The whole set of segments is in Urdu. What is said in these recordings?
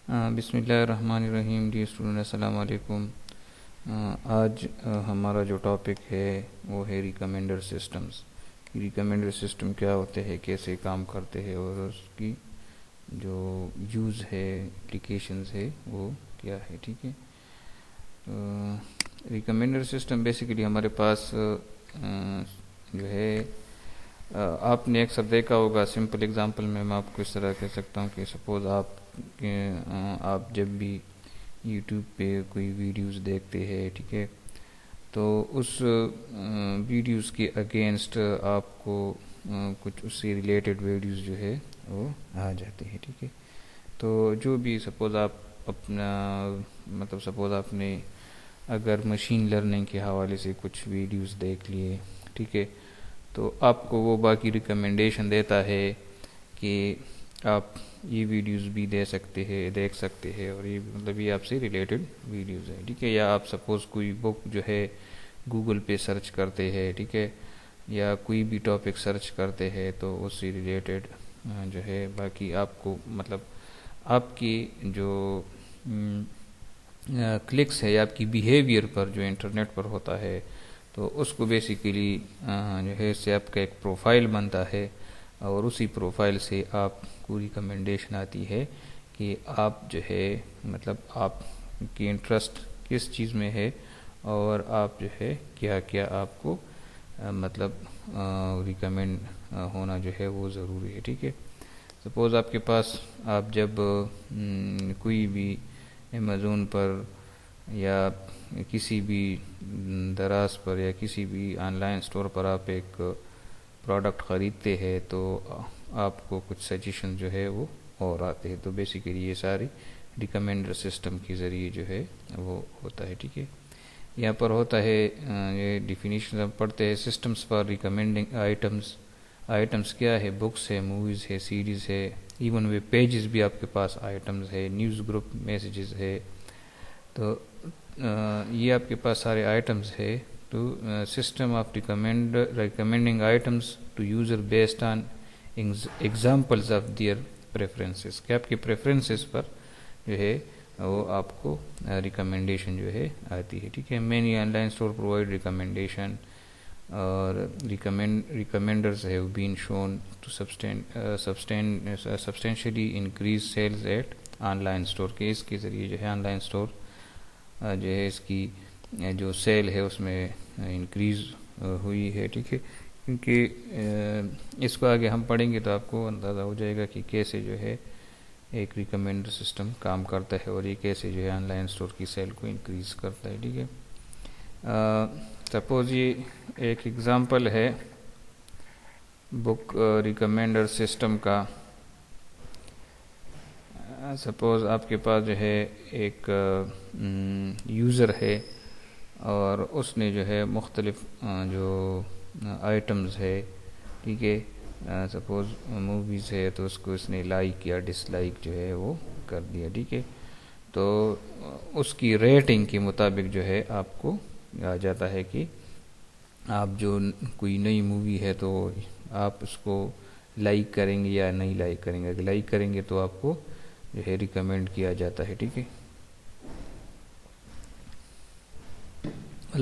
بسم اللہ الرحمن الرحیم. ڈی اسٹوڈنٹ السلام علیکم. آج ہمارا جو ٹاپک ہے وہ ہے ریکمینڈر سسٹمز. ریکمینڈر سسٹم کیا ہوتے ہیں، کیسے کام کرتے ہیں اور اس کی جو یوز ہے، اپلیکیشنز ہے وہ کیا ہے. ٹھیک ہے، ریکمینڈر سسٹم بیسیکلی ہمارے پاس جو ہے آپ نے اکثر دیکھا ہوگا. سمپل ایگزامپل میں آپ کو اس طرح کہہ سکتا ہوں کہ سپوز آپ جب بھی یوٹیوب پہ کوئی ویڈیوز دیکھتے ہیں، ٹھیک ہے، تو اس ویڈیوز کے اگینسٹ آپ کو کچھ اس سے ریلیٹڈ ویڈیوز جو ہے وہ آ جاتے ہیں. ٹھیک ہے، تو جو بھی سپوز آپ اپنا سپوز آپ نے اگر مشین لرننگ کے حوالے سے کچھ ویڈیوز دیکھ لیے، ٹھیک ہے، تو آپ کو وہ باقی ریکمنڈیشن دیتا ہے کہ آپ یہ ویڈیوز بھی دیکھ سکتے ہیں اور یہ آپ سے ریلیٹڈ ویڈیوز ہیں. ٹھیک ہے، یا آپ سپوز کوئی بک جو ہے گوگل پہ سرچ کرتے ہیں، ٹھیک ہے، یا کوئی بھی ٹاپک سرچ کرتے ہیں تو اس سے ریلیٹڈ جو ہے باقی آپ کو آپ کی جو کلکس ہے یا آپ کی بیہیویئر پر جو انٹرنیٹ پر ہوتا ہے، تو اس کو بیسیکلی جو ہے اس سے آپ کا ایک پروفائل بنتا ہے اور اسی پروفائل سے آپ کو ریکمنڈیشن آتی ہے کہ آپ جو ہے آپ کی انٹرسٹ کس چیز میں ہے اور آپ جو ہے کیا کیا آپ کو ریکمینڈ ہونا جو ہے وہ ضروری ہے. ٹھیک ہے، سپوز آپ کے پاس آپ جب کوئی بھی امیزون پر یا کسی بھی دراز پر یا کسی بھی آن لائن سٹور پر آپ ایک پروڈکٹ خریدتے ہیں تو آپ کو کچھ سجیشن جو ہے وہ اور آتے ہیں. تو بیسیکلی یہ ساری ریکمینڈر سسٹم کے ذریعے جو ہے وہ ہوتا ہے. ٹھیک ہے، یہاں پر ہوتا ہے یہ ڈیفینیشن ہم پڑھتے ہیں. سسٹمز فار ریکمینڈنگ آئٹمز کیا ہے؟ بکس ہے، موویز ہے، سیریز ہے، ایون ویب پیجز بھی آپ کے پاس آئٹمز ہے، نیوز گروپ میسیجز ہے. تو یہ آپ کے پاس سارے آئٹمز ہے. تو system of recommending items to user based on examples of their preferences, کہ آپ کی پریفرنسز پر جو ہے وہ آپ کو ریکمنڈیشن جو ہے آتی ہے. ٹھیک ہے، many online store provide recommendation اور recommenders have been shown to substantially increase sales at online store. کے اس کے ذریعے جو ہے آن لائن اسٹور جو ہے اس کی جو سیل ہے اس میں انکریز ہوئی ہے. ٹھیک ہے، کیونکہ اس کو آگے ہم پڑھیں گے تو آپ کو اندازہ ہو جائے گا کہ کیسے جو ہے ایک ریکمینڈر سسٹم کام کرتا ہے اور یہ کیسے جو ہے آن لائن اسٹور کی سیل کو انکریز کرتا ہے. ٹھیک ہے، سپوز یہ ایک ایگزامپل ہے بک ریکمینڈر سسٹم کا. سپوز آپ کے پاس جو ہے ایک یوزر ہے اور اس نے جو ہے مختلف جو آئٹمز ہے، ٹھیک ہے، سپوز موویز ہے تو اس کو اس نے لائک یا ڈس لائک جو ہے وہ کر دیا. ٹھیک ہے، تو اس کی ریٹنگ کے مطابق جو ہے آپ کو آ جاتا ہے کہ آپ جو کوئی نئی مووی ہے تو آپ اس کو لائک کریں گے یا نہیں لائک کریں گے. اگر لائک کریں گے تو آپ کو جو ہے ریکمینڈ کیا جاتا ہے. ٹھیک ہے،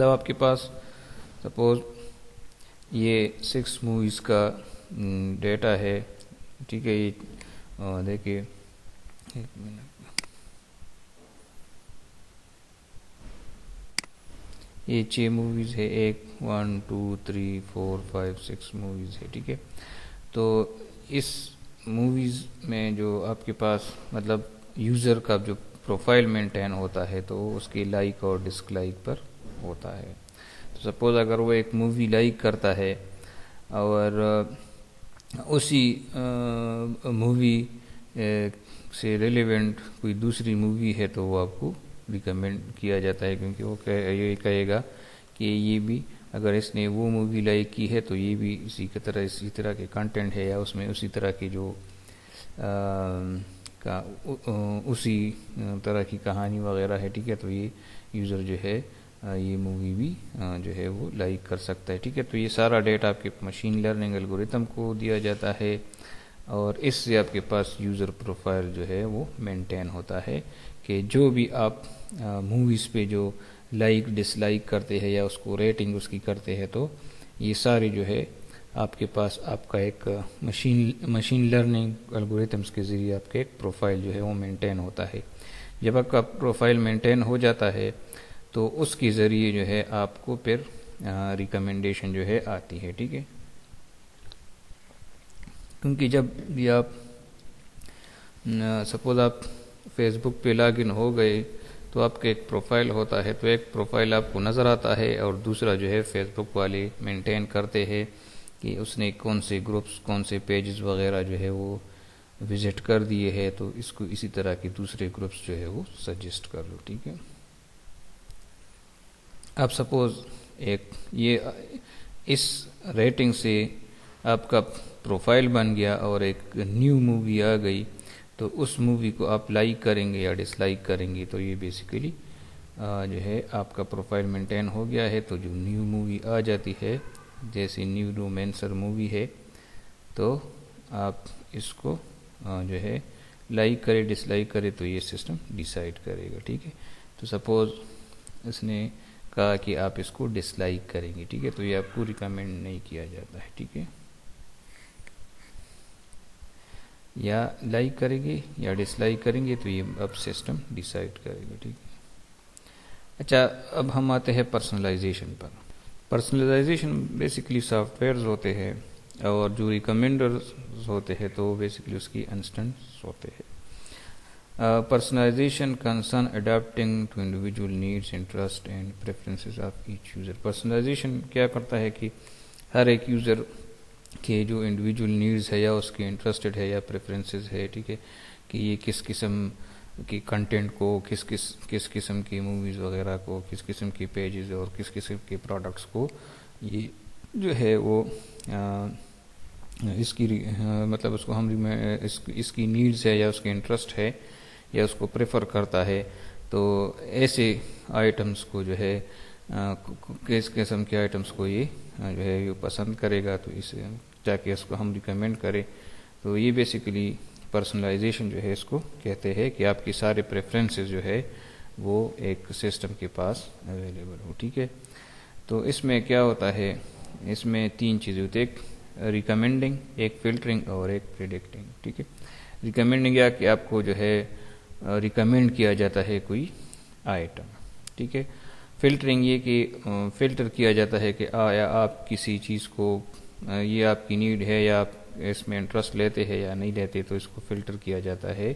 آپ کے پاس سپوز یہ 6 موویز کا ڈیٹا ہے. ٹھیک ہے، یہ دیکھیے ایک منٹ، یہ 6 موویز ہے، 1 2 3 4 5 6 موویز ہے. ٹھیک ہے، تو اس موویز میں جو آپ کے پاس یوزر کا جو پروفائل مینٹین ہوتا ہے تو اس کی لائک اور ڈس لائک پر ہوتا ہے. تو سپوز اگر وہ ایک مووی لائک کرتا ہے اور اسی مووی سے ریلیونٹ کوئی دوسری مووی ہے تو وہ آپ کو ریکمینڈ کیا جاتا ہے، کیونکہ وہ یہ کہے گا کہ یہ بھی اگر اس نے وہ مووی لائک کی ہے تو یہ بھی اسی طرح کے کنٹینٹ ہے یا اس میں اسی طرح کی جو اسی طرح کی کہانی وغیرہ ہے. ٹھیک ہے، تو یہ یوزر جو ہے یہ مووی بھی جو ہے وہ لائک کر سکتا ہے. ٹھیک ہے، تو یہ سارا ڈیٹا آپ کے مشین لرننگ الگوریتم کو دیا جاتا ہے اور اس سے آپ کے پاس یوزر پروفائل جو ہے وہ مینٹین ہوتا ہے کہ جو بھی آپ موویز پہ جو لائک ڈس لائک کرتے ہیں یا اس کو ریٹنگ اس کی کرتے ہیں تو یہ سارے جو ہے آپ کے پاس آپ کا ایک مشین لرننگ الگوریتمس کے ذریعے آپ کا ایک پروفائل جو ہے وہ مینٹین ہوتا ہے. جب آپ کا پروفائل مینٹین ہو جاتا ہے تو اس کے ذریعے جو ہے آپ کو پھر ریکمنڈیشن جو ہے آتی ہے. ٹھیک ہے، کیونکہ جب بھی آپ سپوز آپ فیس بک پہ لاگ ان ہو گئے تو آپ کا ایک پروفائل ہوتا ہے، تو ایک پروفائل آپ کو نظر آتا ہے اور دوسرا جو ہے فیس بک والے مینٹین کرتے ہیں کہ اس نے کون سے گروپس کون سے پیجز وغیرہ جو ہے وہ وزٹ کر دیے ہے، تو اس کو اسی طرح کے دوسرے گروپس جو ہے وہ سجیسٹ کر لو. ٹھیک ہے، اب سپوز یہ اس ریٹنگ سے آپ کا پروفائل بن گیا اور ایک نیو مووی آ گئی تو اس مووی کو آپ لائک کریں گے یا ڈس لائک کریں گے تو یہ بیسیکلی جو ہے آپ کا پروفائل مینٹین ہو گیا ہے. تو جو نیو مووی آ جاتی ہے جیسے نیو رومانسر مووی ہے تو آپ اس کو جو ہے لائک کرے ڈس لائک کرے تو یہ سسٹم ڈیسائیڈ کرے گا. ٹھیک ہے، تو سپوز اس نے کہا کہ آپ اس کو ڈس لائک کریں گے، ٹھیک ہے، تو یہ آپ کو ریکمینڈ نہیں کیا جاتا ہے. ٹھیک ہے، یا لائک کریں گے یا ڈس لائک کریں گے تو یہ اب سسٹم ڈیسائیڈ کرے گا. ٹھیک ہے، اچھا اب ہم آتے ہیں پرسنلائزیشن پر. پرسنلائزیشن بیسیکلی سافٹ ویئرز ہوتے ہیں اور جو ریکمینڈرز ہوتے ہیں تو بیسیکلی اس کی انسٹنٹس ہوتے ہیں. Personalization concern adapting to individual needs, interest and preferences of each user. Personalization کیا کرتا ہے کہ ہر ایک یوزر کے جو انڈیویجول نیڈز ہے یا اس کے انٹرسٹڈ ہے یا پریفرنسز ہے، ٹھیک ہے، کہ یہ کس قسم کی کنٹینٹ کو کس قسم کی موویز وغیرہ کو کس قسم کی پیجز اور کس قسم کے پروڈکٹس کو یہ جو ہے وہ اس کی مطلب اس کو ہم اس کی نیڈز ہے یا اس کے انٹرسٹ ہے یا اس کو پریفر کرتا ہے، تو ایسے آئٹمس کو جو ہے کس قسم کے آئٹمس کو یہ جو ہے یہ پسند کرے گا تو اسے تاکہ اس کو ہم ریکمینڈ کریں. تو یہ بیسیکلی پرسنلائزیشن جو ہے اس کو کہتے ہیں کہ آپ کی سارے پریفرنسز جو ہے وہ ایک سسٹم کے پاس اویلیبل ہو. ٹھیک ہے، تو اس میں کیا ہوتا ہے، اس میں 3 چیزیں ہوتی ہیں، ایک ریکمینڈنگ، ایک فلٹرنگ اور ایک پریڈکٹنگ. ٹھیک ہے، ریکمینڈنگ یا کہ آپ کو جو ہے ریکمینڈ کیا جاتا ہے کوئی آئٹم. ٹھیک ہے، فلٹرنگ یہ کہ فلٹر کیا جاتا ہے کہ آیا آپ کسی چیز کو یہ آپ کی نیڈ ہے یا آپ اس میں انٹرسٹ لیتے ہیں یا نہیں لیتے، تو اس کو فلٹر کیا جاتا ہے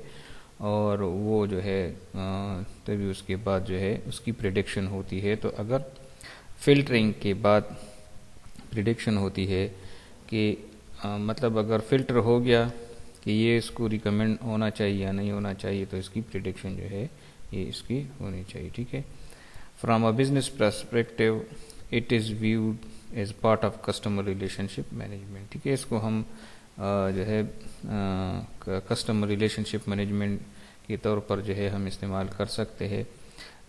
اور وہ جو ہے تبھی اس کے بعد جو ہے اس کی پریڈکشن ہوتی ہے. تو اگر فلٹرنگ کے بعد پریڈکشن ہوتی ہے کہ مطلب اگر فلٹر ہو گیا کہ یہ اس کو ریکمینڈ ہونا چاہیے یا نہیں ہونا چاہیے تو اس کی پریڈکشن جو ہے یہ اس کی ہونی چاہیے. ٹھیک ہے، from a business perspective it is viewed as part of customer relationship management. ٹھیک ہے، اس کو ہم جو ہے کسٹمر ریلیشن شپ مینجمنٹ کے طور پر جو ہے ہم استعمال کر سکتے ہیں.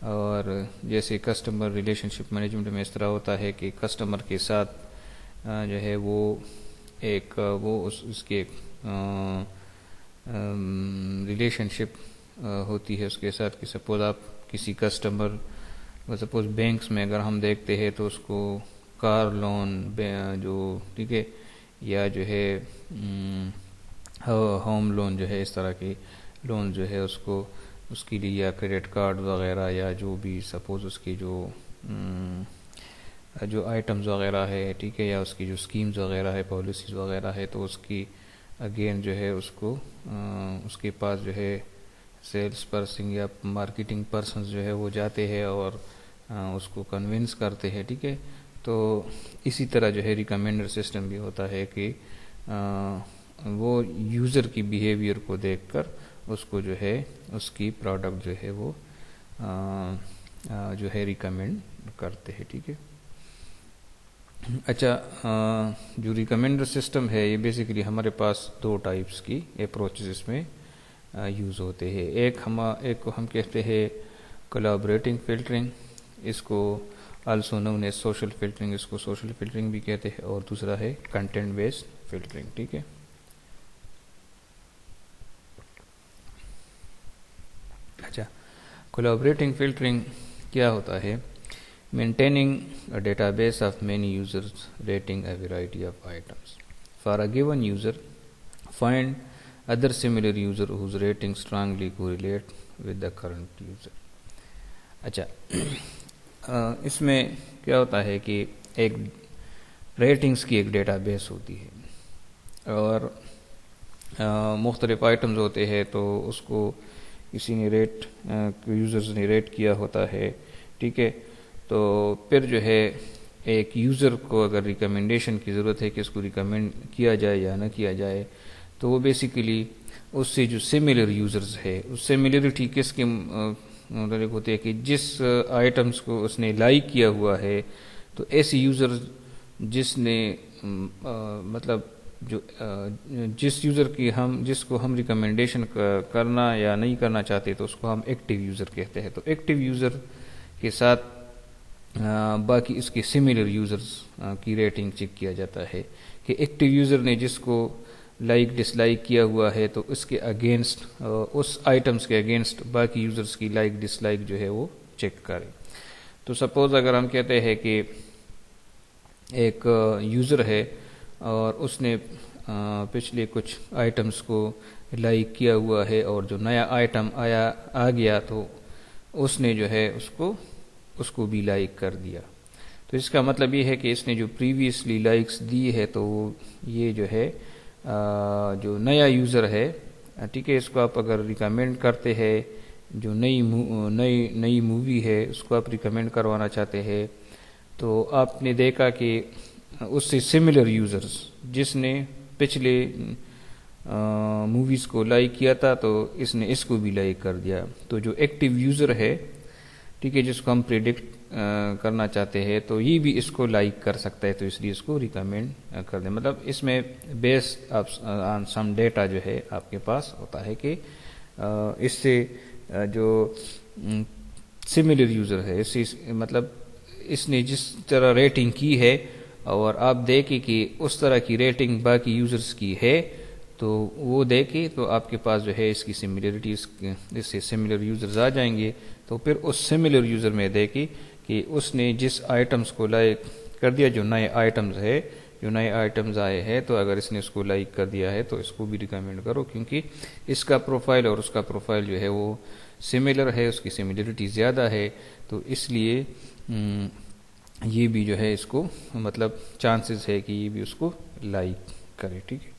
اور جیسے کسٹمر ریلیشن شپ مینجمنٹ میں اس طرح ہوتا ہے کہ کسٹمر کے ساتھ جو ہے وہ ایک وہ اس کے ریلیشن شپ ہوتی ہے اس کے ساتھ کہ سپوز آپ کسی کسٹمر سپوز بینکس میں اگر ہم دیکھتے ہیں تو اس کو کار لون جو ٹھیک ہے یا جو ہے ہوم لون جو ہے اس طرح کے لون جو ہے اس کو اس کے لیے یا کریڈٹ کارڈ وغیرہ یا جو بھی سپوز اس کی جو آئٹمز وغیرہ ہے، ٹھیک ہے، یا اس کی جو اسکیمز وغیرہ ہے پالیسیز وغیرہ ہے تو اس کی اگین جو ہے اس کو اس کے پاس جو ہے سیلس پرسن یا مارکیٹنگ پرسنز جو ہے وہ جاتے ہیں اور اس کو کنونس کرتے ہیں. ٹھیک ہے، تو اسی طرح جو ہے ریکمینڈر سسٹم بھی ہوتا ہے کہ وہ یوزر کی بیہیویئر کو دیکھ کر اس کو جو ہے اس کی پروڈکٹ جو ہے وہ جو ہے ریکمینڈ کرتے ہیں. ٹھیک ہے، اچھا جو ریکمینڈر سسٹم ہے یہ بیسیکلی ہمارے پاس 2 ٹائپس کی اپروچز اس میں یوز ہوتے ہیں. ایک کو ہم کہتے ہیں کولیبریٹنگ فلٹرنگ، اس کو also known as social filtering, اس کو سوشل فلٹرنگ بھی کہتے ہیں، اور دوسرا ہے کنٹینٹ بیسڈ فلٹرنگ. ٹھیک ہے، اچھا، کولیبریٹنگ فلٹرنگ کیا ہوتا ہے؟ Maintaining a database of many users rating a variety of items for a given user, find other similar user whose rating strongly correlate with the current user. اچھا، اس میں کیا ہوتا ہے کہ ایک ریٹنگز کی ایک ڈیٹا بیس ہوتی ہے اور مختلف آئٹمز ہوتے ہیں، تو اس کو کسی نے یوزرز نے ریٹ کیا ہوتا ہے، ٹھیک ہے۔ تو پھر جو ہے ایک یوزر کو اگر ریکمنڈیشن کی ضرورت ہے کہ اس کو ریکمینڈ کیا جائے یا نہ کیا جائے، تو وہ بیسیکلی اس سے جو سملر یوزرز ہے، اس سملرٹی کس کے متعلق ہوتی ہے کہ جس آئٹمس کو اس نے لائک کیا ہوا ہے، تو ایسی یوزر مطلب جس یوزر کی جس کو ہم ریکمنڈیشن کرنا یا نہیں کرنا چاہتے، تو اس کو ہم ایکٹیو یوزر کہتے ہیں۔ تو ایکٹیو یوزر کے ساتھ باقی اس کے سملر یوزرز کی ریٹنگ چیک کیا جاتا ہے کہ ایکٹیو یوزر نے جس کو لائک ڈس لائک کیا ہوا ہے، تو اس کے اگینسٹ اس آئٹمس کے اگینسٹ باقی یوزرز کی لائک ڈس لائک جو ہے وہ چیک کرے۔ تو سپوز اگر ہم کہتے ہیں کہ ایک یوزر ہے اور اس نے پچھلے کچھ آئٹمس کو لائک کیا ہوا ہے، اور جو نیا آئٹم آ گیا تو اس نے جو ہے اس کو بھی لائک کر دیا۔ تو اس کا مطلب یہ ہے کہ اس نے جو پریویسلی لائکس دی ہے، تو یہ جو ہے جو نیا یوزر ہے، ٹھیک ہے، اس کو آپ اگر ریکمینڈ کرتے ہیں، جو نئی مووی ہے اس کو آپ ریکمینڈ کروانا چاہتے ہیں، تو آپ نے دیکھا کہ اس سے سملر یوزرز جس نے پچھلے موویز کو لائک کیا تھا، تو اس نے اس کو بھی لائک کر دیا۔ تو جو ایکٹیو یوزر ہے، ٹھیک ہے، جس کو ہم پریڈکٹ کرنا چاہتے ہیں، تو یہ بھی اس کو لائک کر سکتا ہے، تو اس لیے اس کو ریکمینڈ کر دیں۔ مطلب اس میں بیس آن سم ڈیٹا جو ہے آپ کے پاس ہوتا ہے کہ اس سے جو سملر یوزر ہے، مطلب اس نے جس طرح ریٹنگ کی ہے اور آپ دیکھیں کہ اس طرح کی ریٹنگ باقی یوزرز کی ہے، تو وہ دیکھیں تو آپ کے پاس جو ہے اس کی سملرٹی، اس سے سملر یوزرز آ جائیں گے۔ تو پھر اس سملر یوزر میں دیکھیں کہ اس نے جس آئٹمس کو لائک کر دیا، جو نئے آئٹمز آئے ہیں، تو اگر اس نے اس کو لائک کر دیا ہے تو اس کو بھی ریکمینڈ کرو، کیونکہ اس کا پروفائل اور اس کا پروفائل جو ہے وہ سملر ہے، اس کی سملرٹی زیادہ ہے، تو اس لیے یہ بھی جو ہے اس کو مطلب چانسز ہے کہ یہ بھی اس کو لائک کرے، ٹھیک ہے۔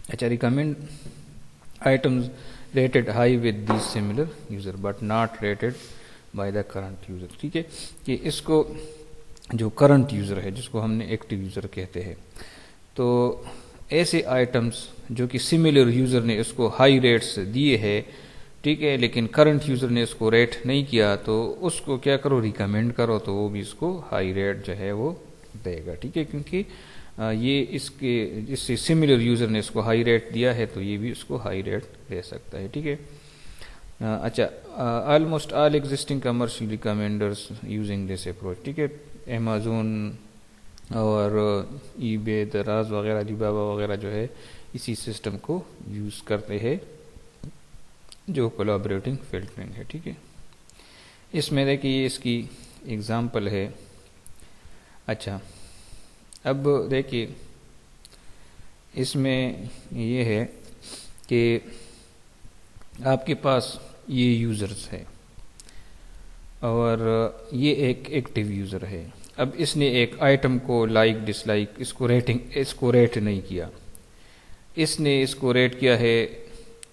اچھا، recommend items rated high with these similar user but not rated by the current user, ٹھیک ہے، کہ اس کو جو کرنٹ یوزر ہے، جس کو ہم نے ایکٹیو یوزر کہتے ہیں، تو ایسے آئٹمز جو کہ سملر یوزر نے اس کو ہائی ریٹس دیے ہے، ٹھیک ہے، لیکن کرنٹ یوزر نے اس کو ریٹ نہیں کیا، تو اس کو کیا کرو، ریکمینڈ کرو، تو وہ بھی اس کو ہائی ریٹ جو ہے وہ دے گا، ٹھیک ہے، کیونکہ یہ اس سے سملر یوزر نے اس کو ہائی ریٹ دیا ہے، تو یہ بھی اس کو ہائی ریٹ دے سکتا ہے، ٹھیک ہے۔ اچھا، almost all existing commercial recommenders using this approach, ٹھیک ہے، امیزون اور ای بے، دراز وغیرہ، علی بابا وغیرہ جو ہے اسی سسٹم کو یوز کرتے ہیں، جو کولیبریٹنگ فلٹرنگ ہے، ٹھیک ہے۔ اس میں دیکھیے اس کی اگزامپل ہے۔ اچھا، اب دیکھیے اس میں یہ ہے کہ آپ کے پاس یہ یوزرز ہے اور یہ ایک ایکٹیو یوزر ہے۔ اب اس نے ایک آئٹم کو لائک ڈس لائک، اس کو ریٹ نہیں کیا، اس نے اس کو ریٹ کیا ہے،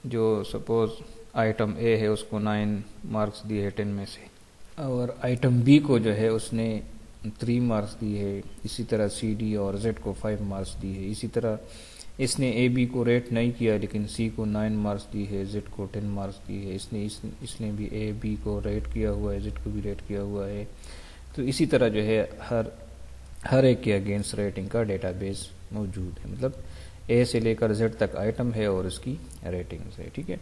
جو سپوز آئٹم اے ہے اس کو 9 مارکس دیے ہے 10 میں سے، اور آئٹم بی کو جو ہے اس نے 3 مارکس دی ہے، اسی طرح سی ڈی اور زیڈ کو 5 مارکس دی ہے، اسی طرح اس نے اے بی کو ریٹ نہیں کیا لیکن سی کو 9 مارکس دی ہے، زیڈ کو 10 مارکس دی ہے، اس نے بھی اے بی کو ریٹ کیا ہوا ہے، زیڈ کو بھی ریٹ کیا ہوا ہے۔ تو اسی طرح جو ہے ہر ایک کے اگینسٹ ریٹنگ کا ڈیٹا بیس موجود ہے، مطلب اے سے لے کر زیڈ تک آئٹم ہے اور اس کی ریٹنگز ہے، ٹھیک ہے۔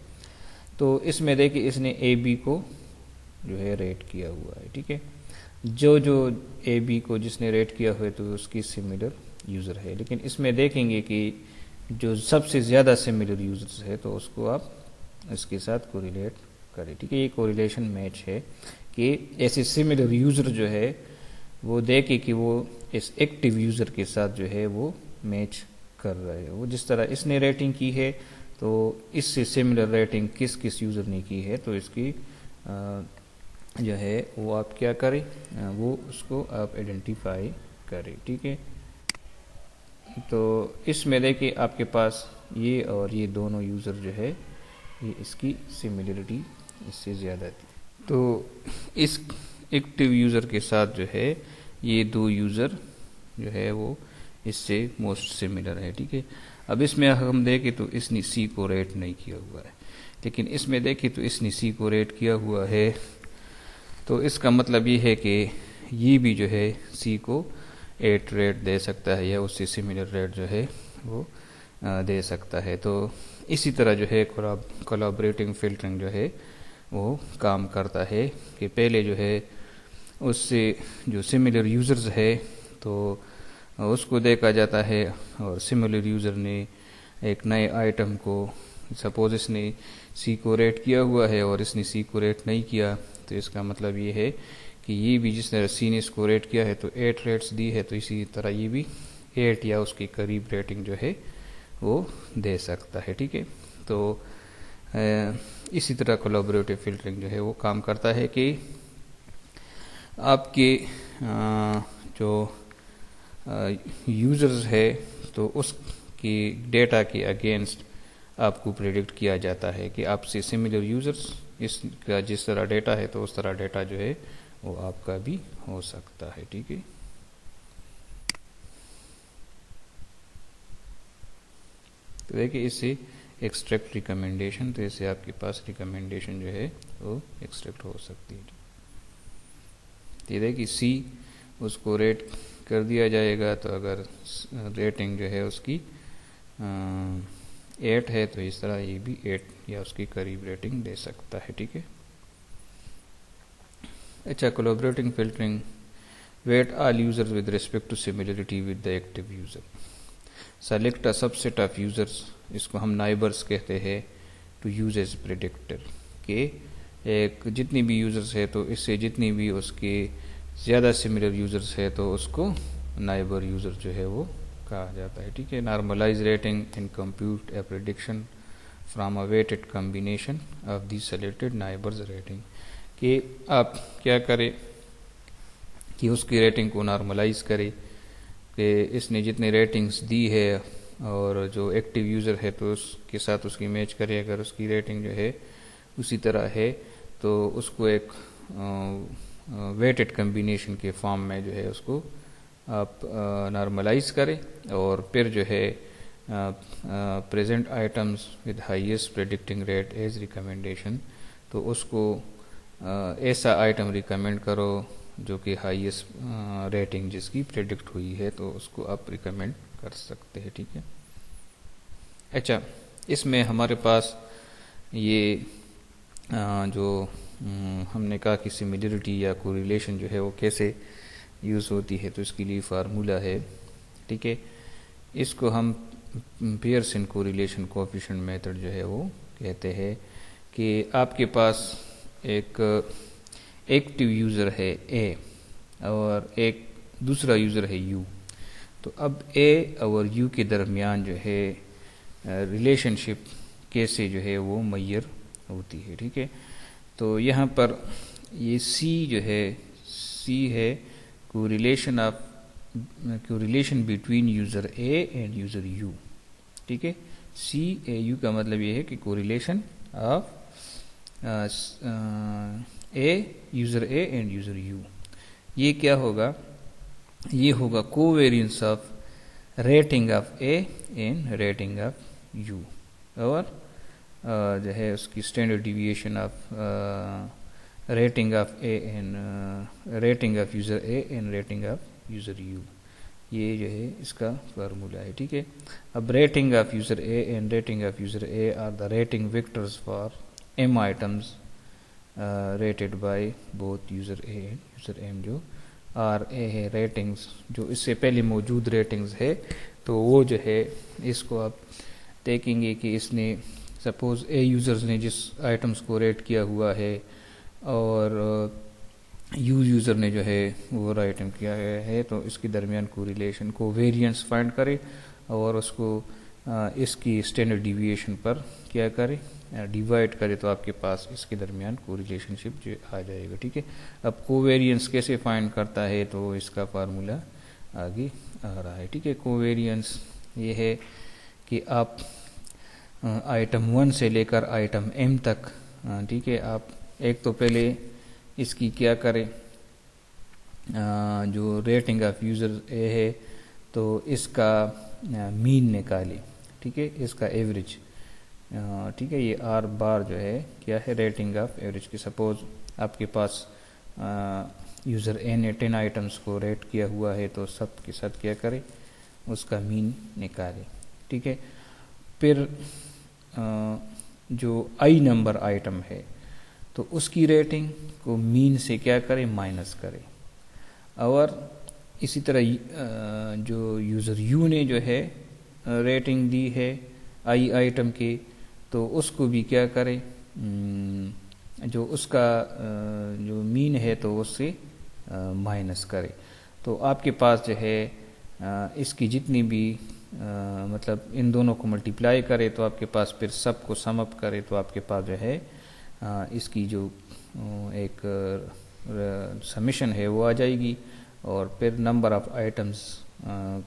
تو اس میں دیکھیں اس نے اے بی کو جو ہے ریٹ کیا ہوا ہے، ٹھیک ہے، جو اے بی کو جس نے ریٹ کیا ہوا ہے تو اس کی سملر یوزر ہے، لیکن اس میں دیکھیں گے کہ جو سب سے زیادہ سملر یوزرز ہے تو اس کو آپ اس کے ساتھ کوریلیٹ کرے. ٹھیک ہے, یہ کوریلیشن میچ ہے کہ ایسے سملر یوزر جو ہے وہ دیکھے کہ وہ اس ایکٹیو یوزر کے ساتھ جو ہے وہ میچ کر رہے. وہ جس طرح اس نے ریٹنگ کی ہے تو اس سے سملر ریٹنگ کس کس یوزر نے کی ہے, تو اس کی جو ہے وہ آپ کیا کریں, وہ اس کو آپ آئیڈینٹیفائی کریں. ٹھیک ہے, تو اس میں دیکھیں آپ کے پاس یہ اور یہ دونوں یوزر جو ہے یہ اس کی سملرٹی اس سے زیادہ تھی. تو اس ایکٹیو یوزر کے ساتھ جو ہے یہ دو یوزر جو ہے وہ اس سے موسٹ سملر ہے. ٹھیک ہے, اب اس میں ہم دیکھیں تو اس نے سی کو ریٹ نہیں کیا ہوا ہے, لیکن اس میں دیکھیں تو اس نے سی کو ریٹ کیا ہوا ہے. تو اس کا مطلب یہ ہے کہ یہ بھی جو ہے سی کو 8 ریٹ دے سکتا ہے یا اس سے سملر ریٹ جو ہے وہ دے سکتا ہے. تو اسی طرح جو ہے کولابریٹنگ فلٹرنگ جو ہے وہ کام کرتا ہے کہ پہلے جو ہے اس سے جو سملر یوزرز ہے تو اس کو دیکھا جاتا ہے, اور سملر یوزر نے ایک نئے آئٹم کو, سپوز اس نے سی کو ریٹ کیا ہوا ہے اور اس نے سی کو ریٹ نہیں کیا, تو اس کا مطلب یہ ہے کہ یہ بھی جس طرح سی نے اس کو ریٹ کیا ہے تو 8 ریٹس دی ہے, تو اسی طرح یہ بھی 8 یا اس کے قریب ریٹنگ جو ہے وہ دے سکتا ہے. ٹھیک ہے, تو اسی طرح کولیبریٹو فلٹرنگ جو ہے وہ کام کرتا ہے کہ آپ کے جو یوزرز ہے تو اس کی ڈیٹا کے اگینسٹ آپ کو پریڈکٹ کیا جاتا ہے کہ آپ سے سملر یوزرز اس کا جس طرح ڈیٹا ہے تو اس طرح ڈیٹا جو ہے وہ آپ کا بھی ہو سکتا ہے. ٹھیک ہے, تو دیکھیں اس سے ایکسٹریکٹ ریکمنڈیشن, تو اس سے آپ کے پاس ریکمنڈیشن جو ہے وہ ایکسٹریکٹ ہو سکتی ہے. یہ دیکھیں سی اس کو ریٹ کر دیا جائے گا, تو اگر ریٹنگ جو ہے اس کی 8 ہے تو اس طرح یہ بھی 8 یا اس کی قریب ریٹنگ دے سکتا ہے. ٹھیک ہے, اچھا, collaborating filtering weight all users with respect to similarity with the active user. Select a subset of users, اس کو ہم نائبرز کہتے ہیں, ٹو یوز ایز پریڈکٹر, کہ ایک جتنی بھی یوزرز ہے تو اس سے جتنی بھی اس کے زیادہ سملر یوزرز ہے تو اس کو نائبر یوزر جو ہے وہ کہا جاتا ہے. ٹھیک ہے, normalise rating in compute a prediction from a weighted combination of the selected neighbours rating, کہ آپ کیا کریں کہ اس کی ریٹنگ کو نارملائز کرے کہ اس نے جتنے ریٹنگز دی ہے اور جو ایکٹیو یوزر ہے تو اس کے ساتھ اس کی میچ کرے. اگر اس کی ریٹنگ جو ہے اسی طرح ہے تو اس کو ایک ویٹڈ کمبینیشن کے فارم میں جو ہے اس کو آپ نارملائز کریں, اور پھر جو ہے present items with highest predicting rate as recommendation, تو اس کو ایسا آئٹم ریکمینڈ کرو جو کہ ہائیسٹ ریٹنگ جس کی پریڈکٹ ہوئی ہے, تو اس کو آپ ریکمینڈ کر سکتے ہیں. ٹھیک ہے, اچھا, اس میں ہمارے پاس یہ جو ہم نے کہا کہ سملرٹی یا کوریلیشن جو ہے وہ کیسے یوز ہوتی ہے, تو اس کے لیے فارمولا ہے. ٹھیک ہے, اس کو ہم پیئرسن کوریلیشن کوفیشنٹ میتھڈ جو ہے وہ کہتے ہیں کہ آپ کے پاس ایک ایکٹیو یوزر ہے اے اور ایک دوسرا یوزر ہے یو, تو اب اے اور یو کے درمیان جو ہے ریلیشن شپ کیسے جو ہے وہ میئر ہوتی ہے. ٹھیک ہے, تو یہاں پر یہ سی جو ہے سی ہے correlation between user A and user you. ٹھیک ہے, سی اے یو کا مطلب یہ ہے کہ correlation of user A and user U. یہ کیا ہوگا, یہ ہوگا covariance of rating of A and rating of U, اور جو ہے اس کی standard deviation of rating of A and rating of user A and rating of user U. یہ جو ہے اس کا فارمولا ہے. ٹھیک ہے, اب rating of user A and rating of user A are the rating vectors for M items rated by both user A and user M. جو آر اے ہے ریٹنگز جو اس سے پہلے موجود ریٹنگز ہے, تو وہ جو ہے اس کو آپ دیکھیں گے کہ اس نے سپوز اے یوزرز نے جس آئٹمس کو ریٹ کیا ہوا ہے اور یوزر نے جو ہے وہ آئٹم کیا ہے، تو اس کے درمیان کوریلیشن کو ویریئنس فائنڈ کرے اور اس کو اس کی اسٹینڈرڈ ڈیویشن پر کیا کرے، ڈیوائڈ کرے، تو آپ کے پاس اس کے درمیان کوریلیشن شپ جو آ جائے گا. ٹھیک ہے. اب کوویریئنس کیسے فائنڈ کرتا ہے، تو اس کا فارمولا آگے آ رہا ہے. ٹھیک ہے. کوویریئنس یہ ہے کہ آپ آئٹم 1 سے لے کر آئٹم m تک، ٹھیک ہے، آپ ایک تو پہلے اس کی کیا کریں، جو ریٹنگ آف یوزر اے ہے تو اس کا مین نکالے. ٹھیک ہے. اس کا ایوریج، ٹھیک ہے، یہ آر بار جو ہے کیا ہے، ریٹنگ آف ایوریج کی. سپوز آپ کے پاس یوزر اے نے 10 آئٹمس کو ریٹ کیا ہوا ہے، تو سب کے ساتھ کیا کرے، اس کا مین نکالے. ٹھیک ہے. پھر جو آئی نمبر آئٹم ہے تو اس کی ریٹنگ کو مین سے کیا کرے، مائنس کرے. اور اسی طرح جو یوزر یو نے جو ہے ریٹنگ دی ہے آئی آئٹم کی، تو اس کو بھی کیا کرے، جو اس کا جو مین ہے تو اس سے مائنس کرے. تو آپ کے پاس جو ہے اس کی جتنی بھی مطلب ان دونوں کو ملٹیپلائی کرے، تو آپ کے پاس پھر سب کو سم اپ کرے، تو آپ کے پاس جو ہے اس کی جو ایک سمیشن ہے وہ آ جائے گی. اور پھر نمبر آف آئٹمس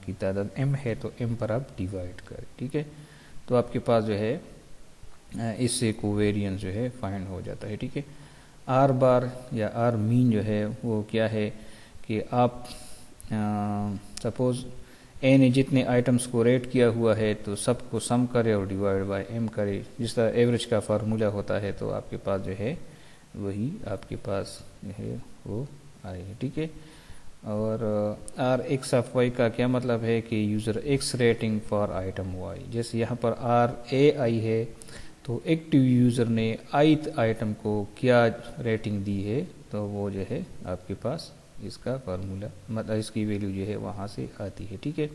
کی تعداد m ہے تو m پر آپ ڈیوائڈ کریں. ٹھیک ہے. تو آپ کے پاس جو ہے اس سے کوویریئنس جو ہے فائنڈ ہو جاتا ہے. ٹھیک ہے. آر بار یا آر مین جو ہے وہ کیا ہے کہ آپ سپوز اے نے جتنے آئٹمس کو ریٹ کیا ہوا ہے تو سب کو سم کرے اور ڈیوائڈ بائی ایم کرے، جس طرح ایوریج کا فارمولا ہوتا ہے، تو آپ کے پاس جو ہے وہی آپ کے پاس جو ہے وہ آئے گا. ٹھیک ہے. اور آر ایکس آف وائی کا کیا مطلب ہے کہ user X rating for item Y. جیسے یہاں پر آر اے آئی ہے تو ایکٹیو یوزر نے آئیتھ آئٹم کو کیا ریٹنگ دی ہے، تو وہ جو ہے آپ کے پاس اس کا فارمولا مطلب اس کی ویلیو جو ہے وہاں سے آتی ہے. ٹھیک ہے.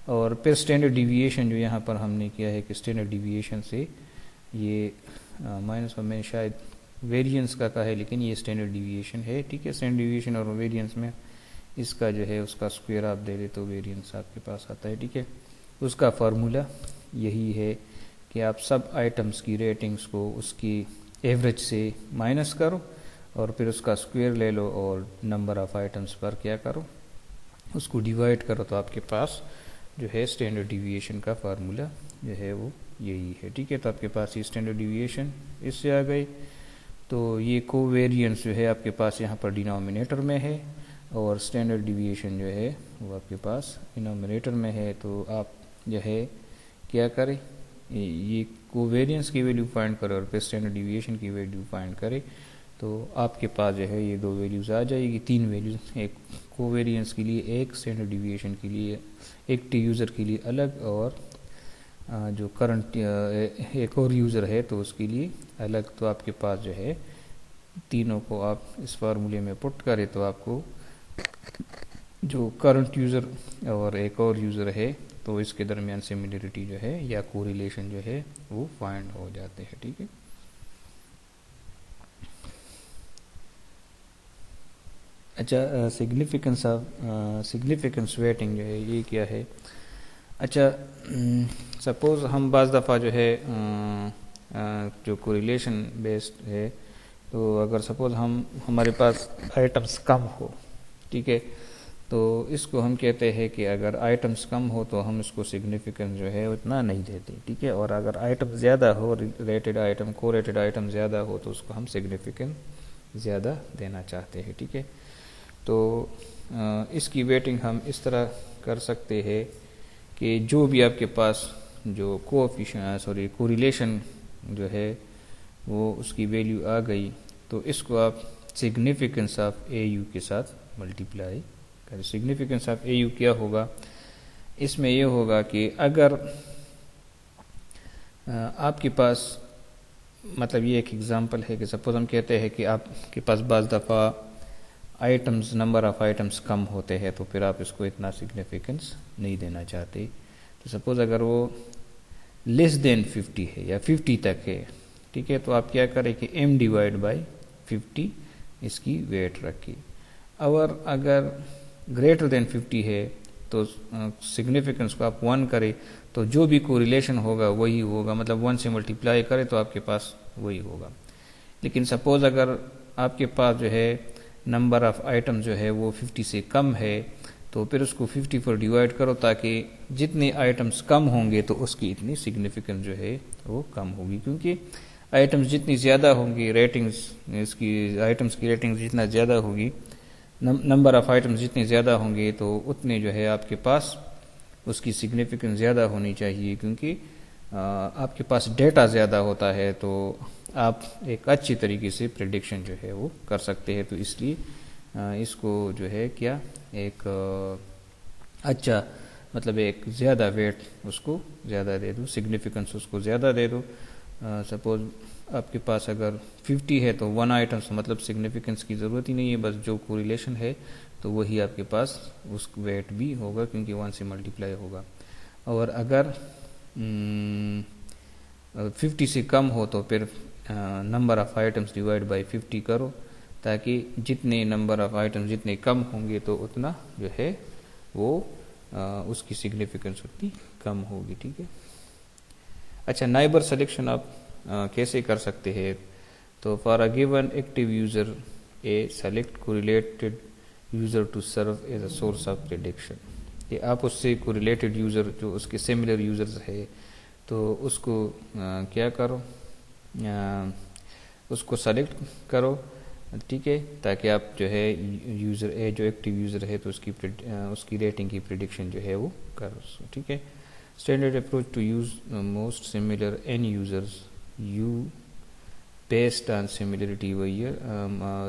اور پھر اسٹینڈرڈ ڈیویشن جو یہاں پر ہم نے کیا ہے کہ اسٹینڈرڈ ڈیویشن سے یہ مائنس میں شاید ویریئنس کا ہے، لیکن یہ اسٹینڈرڈ ڈیویشن ہے. ٹھیک ہے. اسٹینڈرڈ ڈیویشن اور ویریئنس میں اس کا جو ہے اس کا اسکوئر آپ دے دے تو ویریئنس آپ کے پاس آتا ہے. ٹھیک ہے. اس کا فارمولا یہی ہے کہ آپ سب آئٹمس کی ریٹنگز کو اس کی ایوریج سے مائنس کرو اور پھر اس کا اسکوئر لے لو اور نمبر آف آئٹمس پر کیا کرو، اس کو ڈیوائڈ کرو، تو آپ کے پاس جو ہے اسٹینڈرڈ ڈیویشن کا فارمولا جو ہے وہ یہی ہے. ٹھیک ہے. تو آپ کے پاس یہ اسٹینڈرڈ ڈیویشن اس سے آ گئی. تو یہ کوویریئنس جو ہے آپ کے پاس یہاں پر ڈینومینیٹر میں ہے اور اسٹینڈرڈ ڈیویشن جو ہے وہ آپ کے پاس ڈینومینیٹر میں ہے. تو آپ جو ہے کیا کریں، یہ کوویریئنس کی ویلیو فائنڈ کرے اور پھر اسٹینڈرڈ ڈیویشن کی ویلیو فائنڈ کرے، تو آپ کے پاس جو ہے یہ دو ویلیوز آ جائے گی، تین ویلیوز، ایک کوویریئنس کے لیے، ایک اسٹینڈرڈ ڈیویشن کے لیے، ایکٹیو یوزر کے لیے الگ، اور جو کرنٹ ایک اور یوزر ہے تو اس کے لیے الگ. تو آپ کے پاس جو ہے تینوں کو آپ اس فارمولے میں پٹ کرے تو آپ کو جو کرنٹ یوزر اور ایک اور یوزر ہے تو اس کے درمیان سملیرٹی جو ہے یا کوریلیشن جو ہے وہ فائنڈ ہو جاتے ہیں. ٹھیک ہے. اچھا، سگنیفیکنس ویٹنگ جو ہے یہ کیا ہے. اچھا، سپوز ہم بعض دفعہ جو ہے جو کوریلیشن بیسڈ ہے، تو اگر سپوز ہمارے پاس آئٹمس کم ہو، ٹھیک ہے، تو اس کو ہم کہتے ہیں کہ اگر آئٹمس کم ہو تو ہم اس کو سگنیفیکنس جو ہے اتنا نہیں دیتے. ٹھیک ہے. اور اگر آئٹم زیادہ ہو، ریٹڈ آئٹم، کو ریٹڈ آئٹم زیادہ ہو تو اس کو ہم سگنیفیکنس زیادہ دینا چاہتے ہیں. ٹھیک ہے. تو اس کی ویٹنگ ہم اس طرح کر سکتے ہیں کہ جو بھی آپ کے پاس جو کوریلیشن جو ہے وہ اس کی ویلیو آ گئی تو اس کو آپ سگنیفیکنس آف اے یو کے ساتھ ملٹیپلائی کریں. سگنیفیکنس آف اے یو کیا ہوگا، اس میں یہ ہوگا کہ اگر آپ کے پاس مطلب یہ ایک ایگزامپل ہے کہ سپوز ہم کہتے ہیں کہ آپ کے پاس بعض دفعہ آئٹمز، نمبر آف آئٹمز کم ہوتے ہیں تو پھر آپ اس کو اتنا سگنیفیکنس نہیں دینا چاہتے. تو سپوز اگر وہ لیس دین 50 ہے یا 50 تک ہے، ٹھیک ہے، تو آپ کیا کریں کہ m ڈیوائڈ بائی 50 اس کی ویٹ رکھیے. اور اگر گریٹر دین 50 ہے تو سگنیفیکنس کو آپ 1 کریں تو جو بھی کوریلیشن ہوگا وہی ہوگا، مطلب 1 سے ملٹیپلائی کرے تو آپ کے پاس وہی ہوگا. لیکن سپوز اگر آپ کے پاس جو ہے نمبر آف آئٹم جو ہے وہ 50 سے کم ہے تو پھر اس کو 50 پر ڈیوائڈ کرو تاکہ جتنے آئٹمس کم ہوں گے تو اس کی اتنی سگنیفیکنس جو ہے وہ کم ہوگی، کیونکہ آئٹمس جتنی زیادہ ہوں گی ریٹنگز اس کی آئٹمس کی ریٹنگ جتنا زیادہ ہوگی، نمبر آف آئٹمس جتنے زیادہ ہوں گے تو اتنے جو ہے آپ کے پاس اس کی سگنیفیکنس زیادہ ہونی چاہیے، کیونکہ آپ کے پاس ڈیٹا زیادہ ہوتا ہے تو آپ ایک اچھی طریقے سے پریڈکشن جو ہے وہ کر سکتے ہیں. تو اس لیے اس کو جو ہے کیا ایک اچھا مطلب ایک زیادہ ویٹ اس کو زیادہ دے دو، سگنیفیکنس اس کو زیادہ دے دو. سپوز آپ کے پاس اگر 50 ہے تو 1 آئٹم مطلب سگنیفیکنس کی ضرورت ہی نہیں ہے، بس جو کوریلیشن ہے تو وہی آپ کے پاس اس ویٹ بھی ہوگا کیونکہ 1 سے ملٹیپلائی ہوگا. اور اگر 50 سے کم ہو تو پھر number of items divide by 50 کرو تاکہ جتنے نمبر آف آئٹمس جتنے کم ہوں گے تو اتنا جو ہے وہ اس کی سگنیفیکنس اتنی کم ہوگی. ٹھیک ہے. اچھا، نائبر سلیکشن آپ کیسے کر سکتے ہیں؟ تو for a given active user A select correlated user to serve as a source of prediction. کہ آپ اس سے کوریلیٹڈ یوزر جو اس کے سملر یوزرز ہے تو اس کو کیا کرو، اس کو سلیکٹ کرو، ٹھیک ہے، تاکہ آپ جو ہے یوزر اے جو ایکٹیو یوزر ہے تو اس کی ریٹنگ کی پریڈکشن جو ہے وہ کرو. ٹھیک ہے. Standard approach to use most similar N users U based on similarity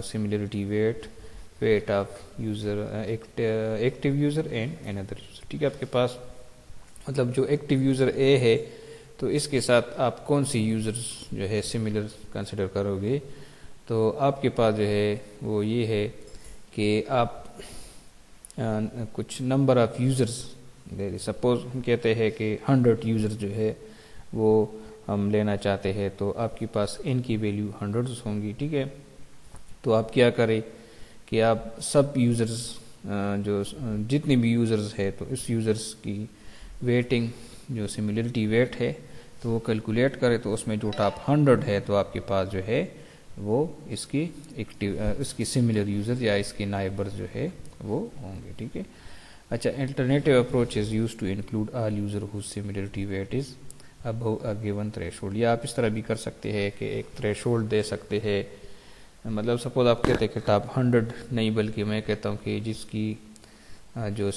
similarity weight of user active user and other user. ٹھیک ہے. آپ کے پاس مطلب جو ایکٹیو یوزر اے ہے تو اس کے ساتھ آپ کون سی یوزرز جو ہے سملر کنسیڈر کرو گے، تو آپ کے پاس جو ہے وہ یہ ہے کہ آپ کچھ نمبر آف یوزرز سپوز ہم کہتے ہیں کہ 100 یوزر جو ہے وہ ہم لینا چاہتے ہیں تو آپ کے پاس ان کی ویلیو 100 ہوں گی. ٹھیک ہے. تو آپ کیا کریں کہ آپ سب یوزرز جو جتنے بھی یوزرز ہے تو اس یوزرز کی ویٹنگ جو سملرٹی ویٹ ہے تو وہ کیلکولیٹ کرے تو اس میں جو ٹاپ 100 ہے تو آپ کے پاس جو ہے وہ اس کی سملر یوزر یا اس کے نائبرز جو ہے وہ ہوں گے. ٹھیک ہے. اچھا، alternative approach is use to include all user whose similarity weight is above a given threshold. یا آپ اس طرح بھی کر سکتے ہیں کہ ایک تھریشولڈ دے سکتے ہیں، مطلب سپوز آپ کہتے ہیں کہ ٹاپ 100 نہیں بلکہ میں کہتا ہوں کہ جس کی جو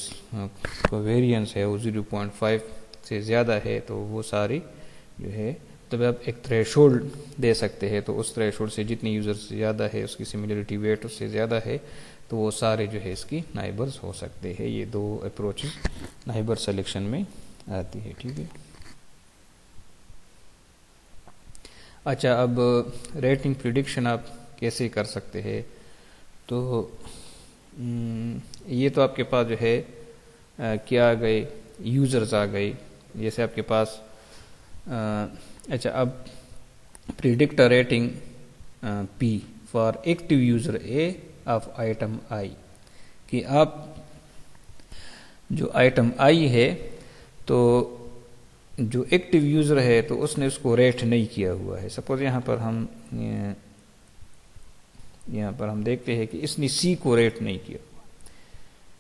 ویریئنس ہے وہ 0.5 سے زیادہ ہے تو وہ ساری جو ہے تب آپ ایک تھریشولڈ دے سکتے ہیں تو اس تھریشولڈ سے جتنی یوزر سے زیادہ ہے اس کی سملرٹی ویٹ اس سے زیادہ ہے تو وہ سارے جو ہے اس کی نائبرز ہو سکتے ہیں. یہ دو اپروچز نائبر سلیکشن میں آتی ہے. ٹھیک ہے. اچھا، اب ریٹنگ پریڈکشن آپ کیسے کر سکتے ہیں؟ تو یہ تو آپ کے پاس جو ہے کیا آ گئے، یوزرز آ گئے. جیسے آپ کے پاس اچھا اب predict rating P for active user A of item I, کہ آپ جو آئٹم آئی ہے تو جو ایکٹیو یوزر ہے تو اس نے اس کو ریٹ نہیں کیا ہوا ہے. سپوز یہاں پر ہم دیکھتے ہیں کہ اس نے سی کو ریٹ نہیں کیا ہوا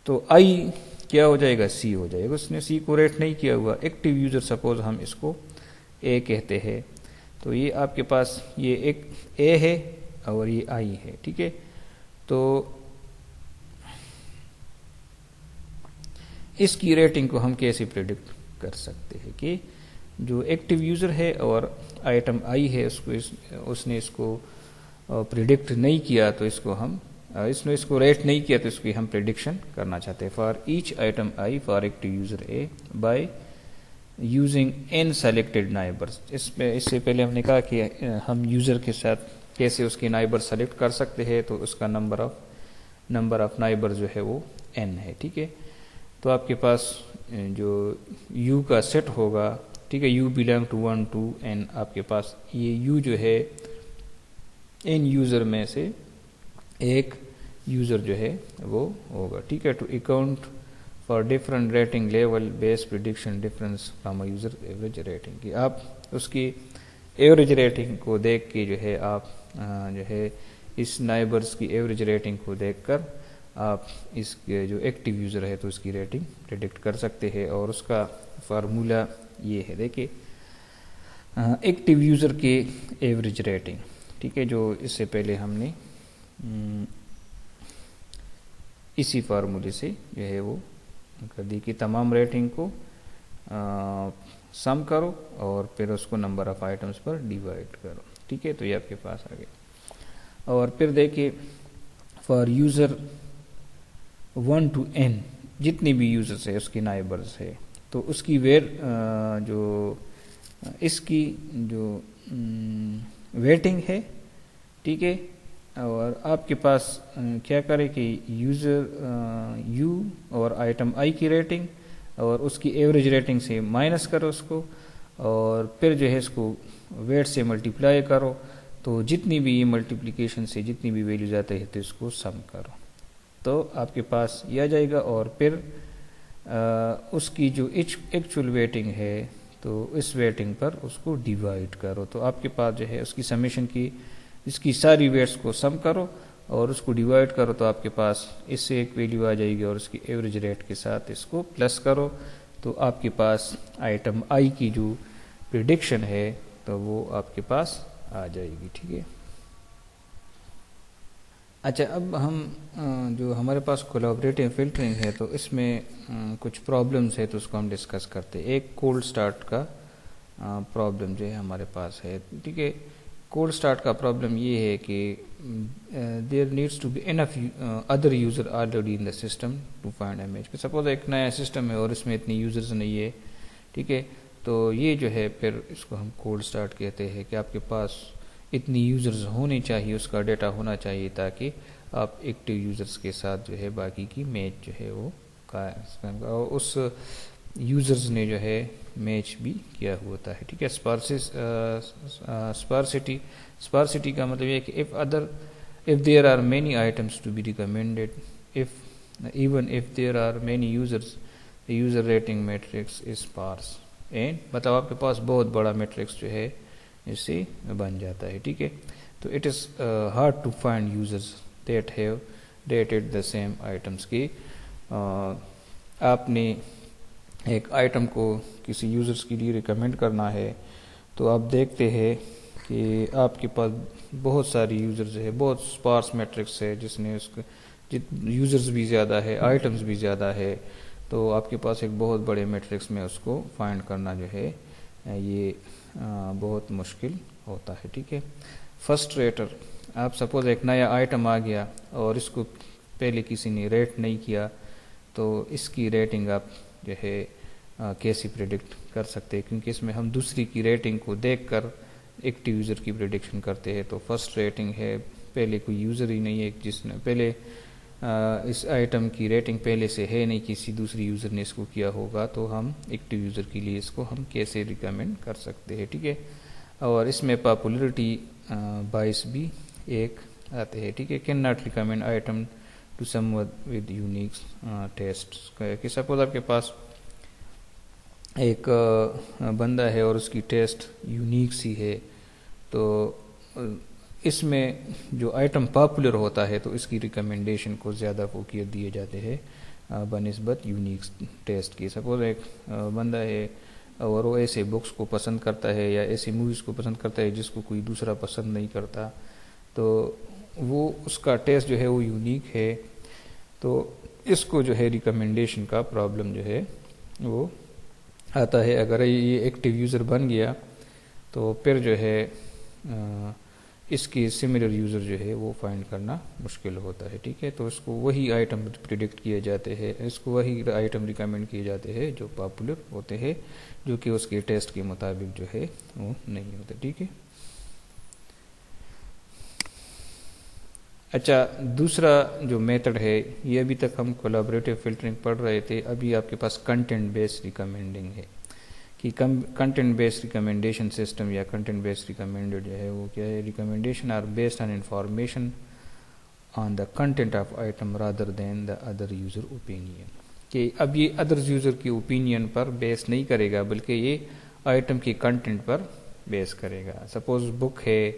تو آئی کیا ہو جائے گا، سی ہو جائے گا. اس نے سی کو ریٹ نہیں کیا ہوا، ایکٹیو یوزر سپوز ہم اس کو اے کہتے ہیں تو یہ آپ کے پاس یہ ایک اے ہے اور یہ آئی ہے. ٹھیک ہے. تو اس کی ریٹنگ کو ہم کیسے پریڈکٹ کر سکتے ہیں کہ جو ایکٹیو یوزر ہے اور آئٹم آئی ہے اس نے اس کو پریڈکٹ نہیں کیا تو اس نے اس کو ریٹ نہیں کیا تو اس کی ہم پریڈکشن کرنا چاہتے ہیں. For each item I for active user A by using N selected neighbours. اس سے پہلے ہم نے کہا کہ ہم یوزر کے ساتھ کیسے اس کی نائبر سیلیکٹ کر سکتے ہیں تو اس کا نمبر آف نائبر جو ہے وہ n ہے. ٹھیک ہے. تو آپ کے پاس جو یو کا سیٹ ہوگا، ٹھیک ہے. یو بلانگ ٹو 1 2 n آپ کے پاس یہ یو جو ہے n یوزر میں سے ایک یوزر جو ہے وہ ہوگا. ٹھیک ہے. To account for different rating level base prediction difference from a user average rating کی آپ اس کی ایوریج ریٹنگ کو دیکھ کے جو ہے آپ جو ہے اس نائبرس کی ایوریج ریٹنگ کو دیکھ کر آپ اس کے جو ایکٹیو یوزر ہے تو اس کی ریٹنگ پریڈکٹ کر سکتے ہیں. اور اس کا فارمولا یہ ہے دیکھیے ایکٹیو یوزر کے ایوریج ریٹنگ. ٹھیک ہے. جو اس سے پہلے ہم نے اسی فارمولے سے جو ہے وہ کر دی کہ تمام ریٹنگ کو سم کرو اور پھر اس کو number of items per divide کرو. ٹھیک ہے. تو یہ آپ کے پاس آ گیا. اور پھر دیکھیے فار یوزر 1 to n جتنی بھی یوزرس ہے اس کی نائبرز ہے تو اس کی جو اس کی جو ویٹنگ ہے. ٹھیک ہے. اور آپ کے پاس کیا کرے کہ یوزر یو اور آئٹم آئی کی ریٹنگ اور اس کی ایوریج ریٹنگ سے مائنس کرو اس کو اور پھر جو ہے اس کو ویٹ سے ملٹیپلائی کرو تو جتنی بھی یہ ملٹیپلیکیشن سے جتنی بھی ویلیوز آتے ہیں تو اس کو سم کرو تو آپ کے پاس یہ آ جائے گا. اور پھر اس کی جو ایکچوئل ویٹنگ ہے تو اس ویٹنگ پر اس کو ڈیوائڈ کرو تو آپ کے پاس جو ہے اس کی سمیشن کی اس کی ساری ویٹس کو سم کرو اور اس کو ڈیوائڈ کرو تو آپ کے پاس اس سے ایک ویلیو آ جائے گی اور اس کی ایوریج ریٹ کے ساتھ اس کو پلس کرو تو آپ کے پاس آئٹم آئی کی جو پریڈکشن ہے تو وہ آپ کے پاس آ جائے گی. ٹھیک ہے. اچھا اب ہم جو ہمارے پاس کولیبریٹو فلٹرنگ ہے تو اس میں کچھ پرابلمس ہے تو اس کو ہم ڈسکس کرتے ہیں. ایک کولڈ سٹارٹ کا پرابلم جو ہے ہمارے پاس ہے. ٹھیک ہے. کولڈ سٹارٹ کا پرابلم یہ ہے کہ there needs to be enough other user already in the system to find image. Suppose ایک نیا سسٹم ہے اور اس میں اتنی یوزرز نہیں ہے. ٹھیک ہے. تو یہ جو ہے پھر اس کو ہم کولڈ سٹارٹ کہتے ہیں کہ آپ کے پاس اتنی یوزرز ہونی چاہیے اس کا ڈیٹا ہونا چاہیے تاکہ آپ ایکٹیو یوزرز کے ساتھ جو ہے باقی کی میچ جو ہے وہ اور اس یوزرز نے جو ہے میچ بھی کیا ہوتا ہے. ٹھیک ہے. اسپارسٹی کا مطلب یہ ہے کہ if there are many items to be recommended even if there are many users the user rating matrix is sparse and مطلب آپ کے پاس بہت بڑا میٹرکس جو ہے اس سے بن جاتا ہے. ٹھیک ہے. تو it is hard to find users that have rated the same items کی آپ نے ایک آئٹم کو کسی یوزرز کے لیے ریکمینڈ کرنا ہے تو آپ دیکھتے ہیں کہ آپ کے پاس بہت ساری یوزرز ہے بہت سپارس میٹرکس ہے جس نے اس یوزرز بھی زیادہ ہے آئٹمز بھی زیادہ ہے تو آپ کے پاس ایک بہت بڑے میٹرکس میں اس کو فائنڈ کرنا جو ہے یہ بہت مشکل ہوتا ہے. ٹھیک ہے. فرسٹ ریٹر آپ سپوز ایک نیا آئٹم آ گیا اور اس کو پہلے کسی نے ریٹ نہیں کیا تو اس کی ریٹنگ آپ جو ہے کیسے پریڈکٹ کر سکتے ہیں کیونکہ اس میں ہم دوسری کی ریٹنگ کو دیکھ کر ایکٹیو یوزر کی پریڈکشن کرتے ہیں. تو فرسٹ ریٹنگ ہے پہلے کوئی یوزر ہی نہیں ہے جس نے پہلے اس آئٹم کی ریٹنگ پہلے سے ہے نہیں کسی دوسری یوزر نے اس کو کیا ہوگا تو ہم ایکٹیو یوزر کے لیے اس کو ہم کیسے ریکمینڈ کر سکتے ہیں. ٹھیک ہے. اور اس میں پاپولرٹی باعث بھی ایک آتے ہیں. ٹھیک ہے. Can not recommend item to some with unique taste کہ سپوز آپ کے پاس ایک بندہ ہے اور اس کی ٹیسٹ یونیک سی ہے تو اس میں جو آئٹم پاپولر ہوتا ہے تو اس کی ریکمنڈیشن کو زیادہ فوقیت دیے جاتے ہیں بنسبت یونیک ٹیسٹ کی. سپوز ایک بندہ ہے اور وہ ایسے بکس کو پسند کرتا ہے یا ایسی موویز کو پسند کرتا ہے جس کو کوئی دوسرا پسند نہیں کرتا تو وہ اس کا ٹیسٹ جو ہے وہ یونیک ہے تو اس کو جو ہے ریکمنڈیشن کا پرابلم جو ہے وہ آتا ہے. اگر یہ ایکٹیو یوزر بن گیا تو پھر جو ہے اس کی سملر یوزر جو ہے وہ فائنڈ کرنا مشکل ہوتا ہے. ٹھیک ہے. تو اس کو وہی آئٹم پریڈکٹ کیے جاتے ہیں اس کو وہی آئٹم ریکمینڈ کیے جاتے ہیں جو پاپولر ہوتے ہیں جو کہ اس کے ٹیسٹ کے مطابق جو ہے وہ نہیں ہوتے. ٹھیک ہے. اچھا دوسرا جو میتھڈ ہے یہ ابھی تک ہم کولیبریٹو فلٹرنگ پڑھ رہے تھے ابھی آپ کے پاس کنٹینٹ بیس ریکمینڈنگ ہے کہ کنٹینٹ بیسڈ ریکمنڈیشن سسٹم یا کنٹینٹ بیسڈ ریکمینڈڈ جو ہے وہ کیا ہے، recommendation are based on information on the content of item rather than the other user opinion, کہ اب یہ ادر یوزر کی اوپینین پر بیس نہیں کرے گا بلکہ یہ آئٹم کی کنٹینٹ پر بیس کرے گا. سپوز بک ہے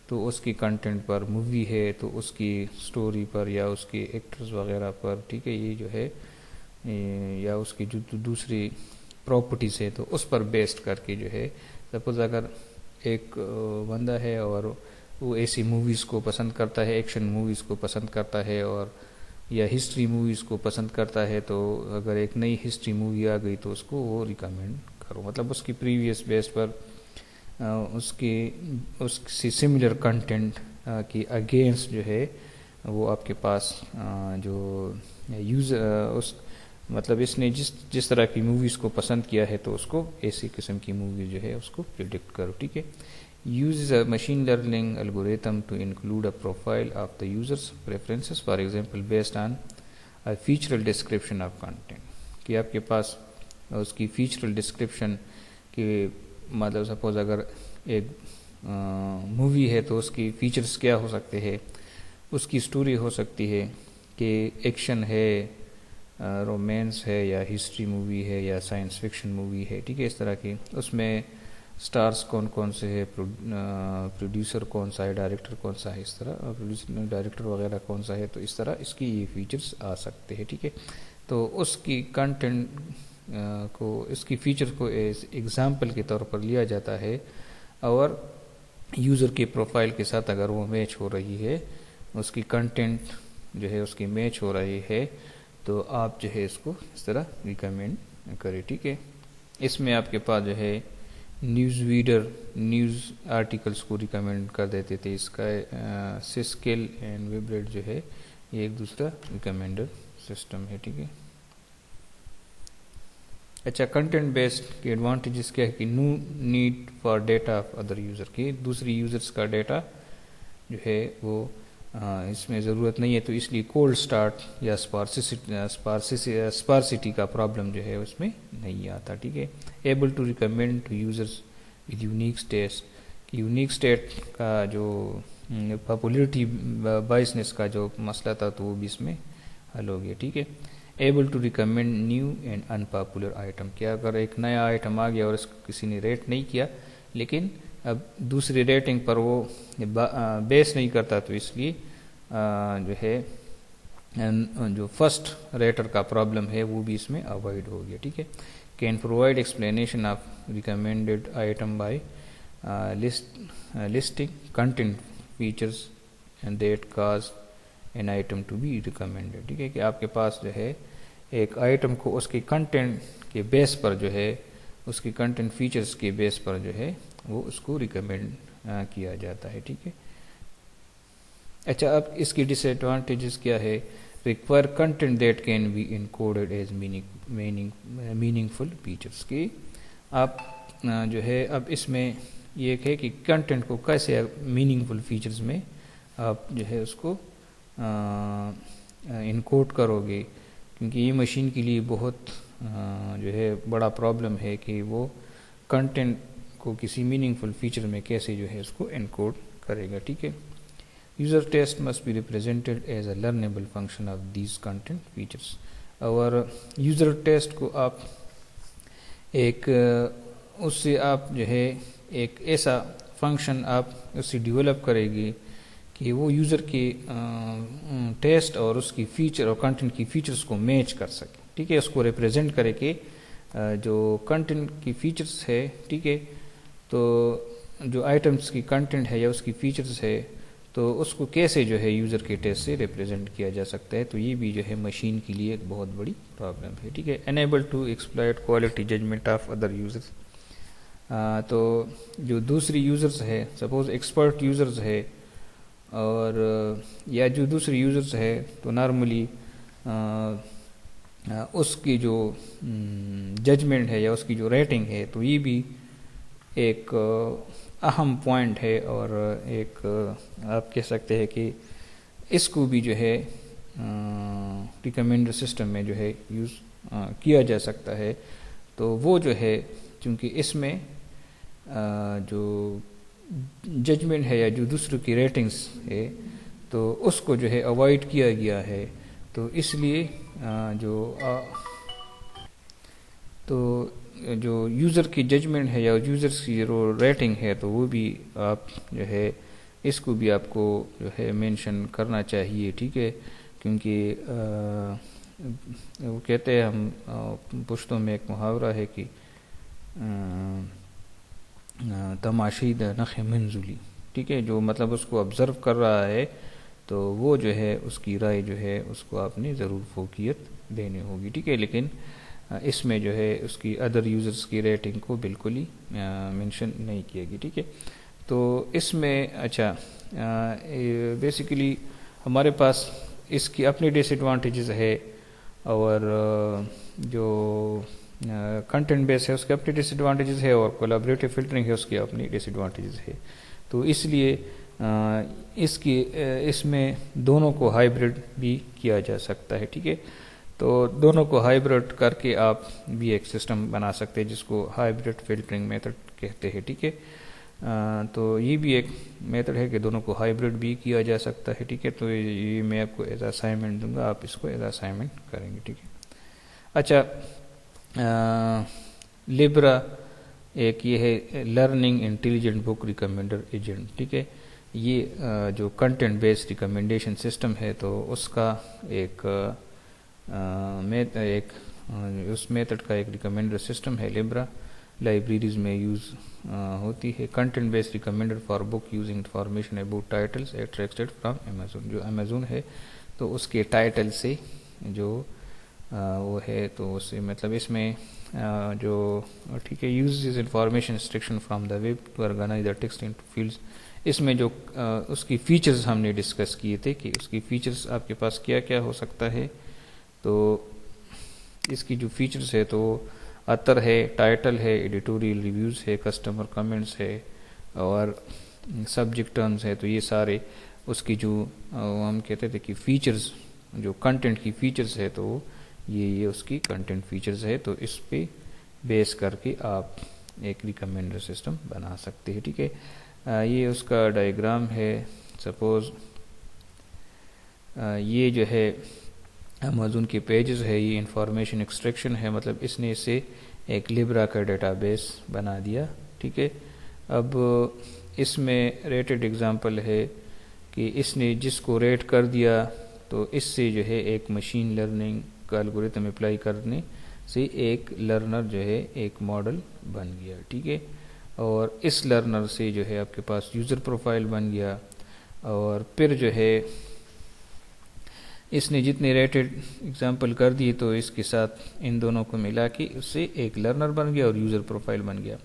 تو اس کی کنٹینٹ پر، مووی ہے تو اس کی سٹوری پر یا اس کی ایکٹرز وغیرہ پر، ٹھیک ہے، یہ جو ہے یا اس کی جو دوسری پراپرٹیز ہے تو اس پر بیسڈ کر کے جو ہے، سپوز اگر ایک بندہ ہے اور وہ ایسی موویز کو پسند کرتا ہے، ایکشن موویز کو پسند کرتا ہے اور یا ہسٹری موویز کو پسند کرتا ہے، تو اگر ایک نئی ہسٹری مووی آ گئی تو اس کو وہ ریکمینڈ کرو، مطلب اس کی پریویس بیس پر اس سے سملر کنٹینٹ کی اگینسٹ جو ہے وہ آپ کے پاس جو اس مطلب اس نے جس طرح کی موویز کو پسند کیا ہے تو اس کو ایسی قسم کی مووی جو ہے اس کو پریڈکٹ کرو. ٹھیک ہے. uses a machine learning algorithm to include a profile of the user's preferences, for example based on a featural description of content. کہ آپ کے پاس اس کی فیچرل ڈسکرپشن کہ مطلب سپوز اگر ایک مووی ہے تو اس کی فیچرز کیا ہو سکتے ہیں، اس کی سٹوری ہو سکتی ہے کہ ایکشن ہے، رومانس ہے، یا ہسٹری مووی ہے، یا سائنس فکشن مووی ہے. ٹھیک ہے. اس طرح کی اس میں سٹارز کون سے ہے، پروڈیوسر کون سا ہے، ڈائریکٹر کون سا ہے، اس طرح پروڈیوسر ڈائریکٹر وغیرہ کون سا ہے، تو اس طرح اس کی یہ فیچرز آ سکتے ہیں. ٹھیک ہے. تو اس کی کنٹینٹ کو، اس کی فیچر کو ایز ایگزامپل کے طور پر لیا جاتا ہے، اور یوزر کے پروفائل کے ساتھ اگر وہ میچ ہو رہی ہے، اس کی کنٹینٹ جو ہے اس کی میچ ہو رہی ہے، تو آپ جو ہے اس کو اس طرح ریکمینڈ کریں. ٹھیک ہے. اس میں آپ کے پاس جو ہے نیوز ویڈر نیوز آرٹیکلس کو ریکمینڈ کر دیتے تھے. اس کا سسکل اینڈ ویبریٹ جو ہے یہ ایک دوسرا ریکمینڈر سسٹم ہے. ٹھیک ہے. اچھا، کنٹینٹ بیسڈ کے ایڈوانٹیجز کیا ہے کہ no need for data of other user, کی دوسری یوزرس کا ڈیٹا جو ہے وہ اس میں ضرورت نہیں ہے، تو اس لیے کولڈ سٹارٹ یا اسپارسٹی کا پرابلم جو ہے اس میں نہیں آتا. ٹھیک ہے. Able to recommend to users with unique states, unique state کا جو پاپولیرٹی بائسنس کا جو مسئلہ تھا تو وہ بھی اس میں حل ہو گیا. ٹھیک ہے. Able to recommend new and unpopular item, کیا اگر ایک نیا آئٹم آ گیا اور اس کو کسی نے ریٹ نہیں کیا، لیکن اب دوسری ریٹنگ پر وہ بیس نہیں کرتا، تو اس لیے جو ہے جو فرسٹ ریٹر کا پرابلم ہے وہ بھی اس میں اوائڈ ہو گیا. ٹھیک ہے. Can provide explanation of recommended item by listing content features and that cause an item to be recommended. ٹھیک ہے. کہ آپ کے پاس جو ہے ایک آئٹم کو اس کی کنٹینٹ کے بیس پر جو ہے، اس کی کنٹینٹ فیچرز کے بیس پر جو ہے وہ اس کو ریکمینڈ کیا جاتا ہے. ٹھیک ہے. اچھا، اب اس کی ڈس ایڈوانٹیجز کیا ہے؟ Require content that can be encoded as meaningful features, کی آپ جو ہے اب اس میں یہ ہے کہ کنٹینٹ کو کیسے میننگ فل فیچرز میں آپ جو ہے اس کو انکوڈ کرو گے، کیونکہ یہ مشین کے لیے بہت جو ہے بڑا پرابلم ہے کہ وہ کنٹینٹ کو کسی میننگ فل فیچر میں کیسے جو ہے اس کو انکوڈ کرے گا. ٹھیک ہے. User taste must be represented as a learnable function of these content features, اور یوزر ٹیسٹ کو آپ ایک اس سے آپ جو ہے ایک ایسا فنکشن آپ اس سے ڈیولپ کرے گی کہ وہ یوزر کی ٹیسٹ اور اس کی فیچر اور کنٹینٹ کی فیچرز کو میچ کر سکے. ٹھیک ہے. اس کو ریپرزینٹ کرے کہ جو کنٹینٹ کی فیچرز ہے، ٹھیک ہے، تو جو آئٹمس کی کنٹینٹ ہے یا اس کی فیچرز ہے، تو اس کو کیسے جو ہے یوزر کے ٹیسٹ سے ریپرزینٹ کیا جا سکتا ہے. تو یہ بھی جو ہے مشین کے لیے ایک بہت بڑی پرابلم ہے. ٹھیک ہے. Enable to exploit quality judgment of other users, تو جو دوسری یوزرز ہے، سپوز ایکسپرٹ یوزرز ہے اور یا جو دوسری یوزرز ہے، تو نارملی اس کی جو ججمنٹ ہے یا اس کی جو ریٹنگ ہے، تو یہ بھی ایک اہم پوائنٹ ہے، اور ایک آپ کہہ سکتے ہیں کہ اس کو بھی جو ہے ریکمینڈر سسٹم میں جو ہے یوز کیا جا سکتا ہے. تو وہ جو ہے چونکہ اس میں جو ججمنٹ ہے یا جو دوسروں کی ریٹنگز ہے تو اس کو جو ہے اوائڈ کیا گیا ہے، تو اس لیے جو یوزر کی ججمنٹ ہے یا یوزرس کی جو ریٹنگ ہے تو وہ بھی آپ جو ہے اس کو بھی آپ کو جو ہے مینشن کرنا چاہیے، ٹھیک ہے، کیونکہ وہ کہتے ہیں ہم پشتوں میں ایک محاورہ ہے کہ تماشید نخ منزلی، ٹھیک ہے، جو مطلب اس کو آبزرو کر رہا ہے تو وہ جو ہے اس کی رائے جو ہے اس کو آپ نے ضرور فوقیت دینی ہوگی، ٹھیک ہے، لیکن اس میں جو ہے اس کی ادر یوزرز کی ریٹنگ کو بالکل ہی مینشن نہیں کیے گی، ٹھیک ہے۔ تو اس میں اچھا بیسیکلی ہمارے پاس اس کی اپنی ڈس ایڈوانٹیجز ہے، اور جو کنٹینٹ بیس ہے اس کے اپنی ڈس ایڈوانٹیجز ہے، اور کولیبریٹو فلٹرنگ ہے اس کی اپنی ڈس ایڈوانٹیجز ہے، تو اس لیے اس میں دونوں کو ہائیبرڈ بھی کیا جا سکتا ہے، ٹھیک ہے، تو دونوں کو ہائیبرڈ کر کے آپ بھی ایک سسٹم بنا سکتے ہیں جس کو ہائیبرڈ فلٹرنگ میتھڈ کہتے ہیں، ٹھیک ہے۔ تو یہ بھی ایک میتھڈ ہے کہ دونوں کو ہائیبرڈ بھی کیا جا سکتا ہے، ٹھیک ہے، تو یہ میں آپ کو ایز اسائنمنٹ دوں گا، آپ اس کو ایز اسائنمنٹ کریں گے، ٹھیک ہے۔ اچھا، لیبرا ایک یہ ہے لرننگ انٹیلیجنٹ بک ریکمینڈر ایجنٹ، ٹھیک ہے، یہ جو کنٹینٹ بیسڈ ریکمنڈیشن سسٹم ہے تو اس کا اس میتھڈ کا ایک ریکمینڈر سسٹم ہے لیبرا، لائبریریز میں یوز ہوتی ہے، content based recommender for book using information about titles extracted from Amazon, جو امیزون ہے تو اس کے ٹائٹل سے جو وہ ہے تو اس سے مطلب اس میں جو ٹھیک ہے uses information extraction from the web to organise the text into fields, اس میں جو اس کی فیچرز ہم نے ڈسکس کیے تھے کہ اس کی فیچرز آپ کے پاس کیا کیا ہو سکتا ہے، تو اس کی جو فیچرز ہے تو اتر ہے، ٹائٹل ہے، ایڈیٹوریل ریویوز ہے، کسٹمر کمنٹس ہے، اور سبجیکٹ ٹرمز ہے، تو یہ سارے اس کی جو ہم کہتے تھے کہ فیچرز جو کنٹینٹ کی فیچرز ہے تو یہ اس کی کنٹینٹ فیچرز ہے، تو اس پہ بیس کر کے آپ ایک ریکمینڈر سسٹم بنا سکتے ہیں، ٹھیک ہے۔ یہ اس کا ڈائیگرام ہے، سپوز یہ جو ہے امیزون کے پیجز ہے، یہ انفارمیشن ایکسٹریکشن ہے، مطلب اس نے اسے ایک لیبرا کا ڈیٹا بیس بنا دیا، ٹھیک ہے۔ اب اس میں ریٹڈ ایگزامپل ہے کہ اس نے جس کو ریٹ کر دیا تو اس سے جو ہے ایک مشین لرننگ کا الگوریتم اپلائی کرنے سے ایک لرنر جو ہے ایک ماڈل بن گیا، ٹھیک ہے، اور اس لرنر سے جو ہے آپ کے پاس یوزر پروفائل بن گیا، اور پھر جو ہے اس نے جتنے ریٹڈ ایگزامپل کر دی تو اس کے ساتھ ان دونوں کو ملا کے اس سے ایک لرنر بن گیا اور یوزر پروفائل بن گیا،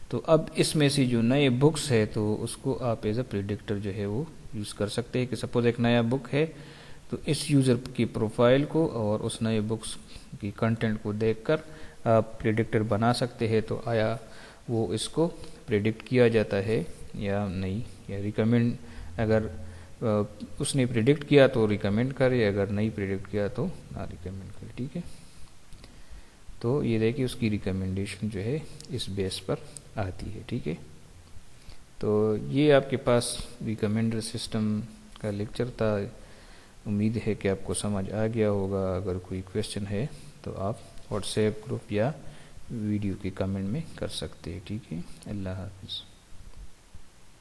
تو اب اس میں سے جو نئے بکس ہے تو اس کو آپ ایز اے پریڈکٹر جو ہے وہ یوز کر سکتے ہیں کہ سپوز ایک نیا بک ہے تو اس یوزر کی پروفائل کو اور اس نئے بکس کی کنٹینٹ کو دیکھ کر آپ پریڈکٹر بنا سکتے ہیں، تو آیا وہ اس کو پریڈکٹ کیا جاتا ہے یا نہیں، یا ریکمینڈ، اگر اس نے پریڈکٹ کیا تو ریکمینڈ کرے، اگر نہیں پریڈکٹ کیا تو نہ ریکمینڈ کرے، ٹھیک ہے۔ تو یہ دیکھیں اس کی ریکمینڈیشن جو ہے اس بیس پر آتی ہے، ٹھیک ہے۔ تو یہ آپ کے پاس ریکمینڈر سسٹم کا لیکچر تھا، امید ہے کہ آپ کو سمجھ آ گیا ہوگا، اگر کوئی کویسچن ہے تو آپ واٹس ایپ گروپ یا ویڈیو کے کمنٹ میں کر سکتے ہیں، ٹھیک ہے۔ اللہ حافظ۔